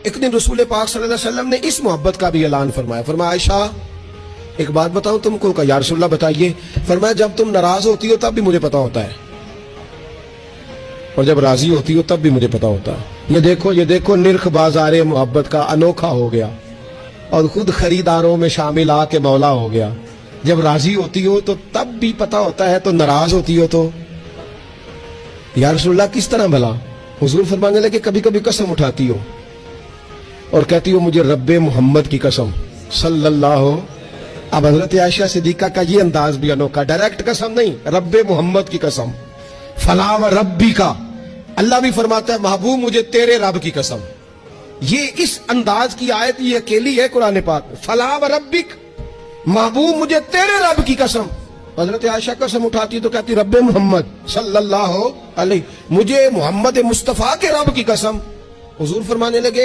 ایک دن رسول پاک صلی اللہ علیہ وسلم نے اس محبت کا بھی اعلان فرمایا. فرمایا عائشہ ایک بات بتاؤں تم کو؟ یا رسول اللہ بتائیے. فرمایا جب تم ناراض ہوتی ہو تب بھی مجھے پتا ہوتا ہے, اور جب راضی ہوتی ہو تب بھی مجھے پتا ہوتا ہے. یہ دیکھو نرخ بازار محبت کا انوکھا ہو گیا, اور خود خریداروں میں شامل آ کے مولا ہو گیا. جب راضی ہوتی ہو تو تب بھی پتا ہوتا ہے, تو ناراض ہوتی ہو تو یا رسول اللہ کس طرح بھلا؟ حضور فرمانے لگے کبھی کبھی قسم اٹھاتی ہو اور کہتی ہو مجھے رب محمد کی قسم صلی اللہ ہو. اب حضرت عائشہ صدیقہ کا یہ انداز بھی انوکھا, ڈائریکٹ قسم نہیں, رب محمد کی قسم. فلا و ربی کا, اللہ بھی فرماتا ہے محبوب مجھے تیرے رب کی قسم. یہ اس انداز کی آیت یہ اکیلی ہے قرآن پاک میں. فلا و ربک, محبوب مجھے تیرے رب کی قسم. حضرت عائشہ قسم اٹھاتی تو کہتی رب محمد صلی اللہ علیہ, مجھے محمد مصطفیٰ کے رب کی قسم. حضور فرمانے لگے